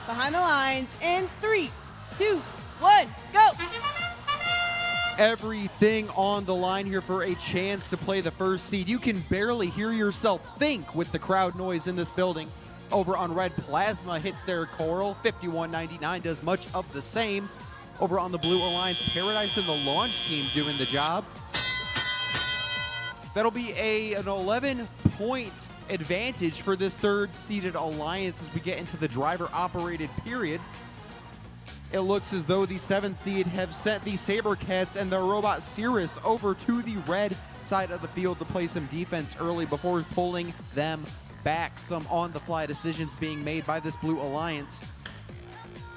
behind the lines in 3, 2, 1, go! Everything on the line here for a chance to play the first seed. You can barely hear yourself think with the crowd noise in this building. Over on red, Plasma hits their Coral. 51.99 does much of the same. Over on the blue Alliance, Paradise and the launch team doing the job. That'll be an 11-point advantage for this third-seeded Alliance as we get into the driver-operated period. It looks as though the 7th seed have sent the Sabercats and the Robot Cirrus over to the red side of the field to play some defense early before pulling them back. Some on-the-fly decisions being made by this blue Alliance.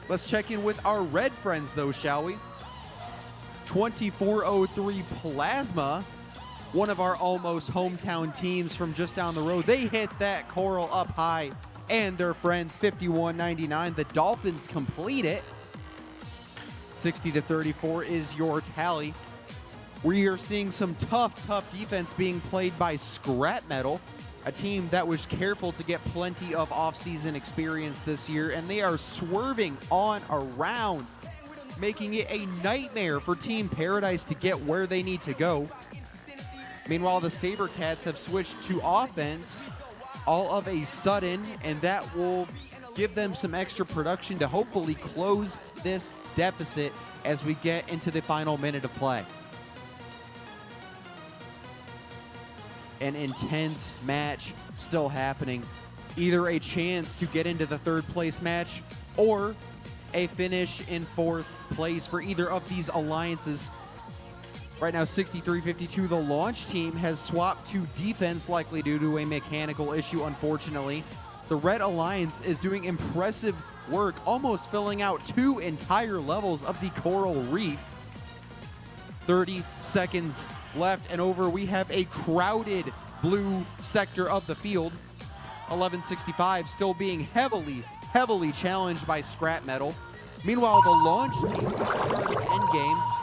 Let's check in with our red friends, though, shall we? 2403 Plasma, one of our almost hometown teams from just down the road. They hit that Coral up high, and their friends 51.99. The Dolphins complete it. 60-34 is your tally. We are seeing some tough defense being played by Scrap Metal, a team that was careful to get plenty of off-season experience this year, and they are swerving on around, making it a nightmare for Team Paradise to get where they need to go. Meanwhile, the Sabercats have switched to offense all of a sudden, and that will give them some extra production to hopefully close this deficit as we get into the final minute of play. An intense match still happening. Either a chance to get into the third place match or a finish in 4th place for either of these alliances. Right now, 63-52, the launch team has swapped to defense, likely due to a mechanical issue, unfortunately. The Red Alliance is doing impressive work, almost filling out 2 entire levels of the Coral Reef. 30 seconds left, and over we have a crowded blue sector of the field. 1165 still being heavily challenged by Scrap Metal. Meanwhile, the launch team endgame.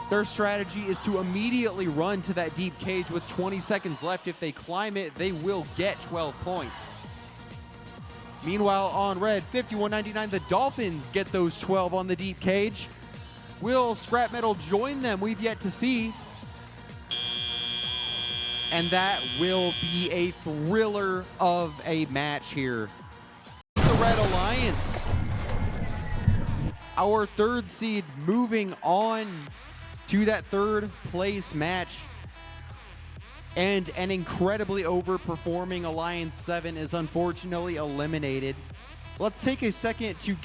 Their strategy is to immediately run to that deep cage with 20 seconds left. If they climb it, they will get 12 points. Meanwhile, on red, 51.99, the Dolphins get those 12 on the deep cage. Will Scrap Metal join them? We've yet to see. And that will be a thriller of a match here. The Red Alliance, our 3rd seed, moving on to that 3rd place match. And an incredibly overperforming Alliance 7 is unfortunately eliminated. Let's take a second to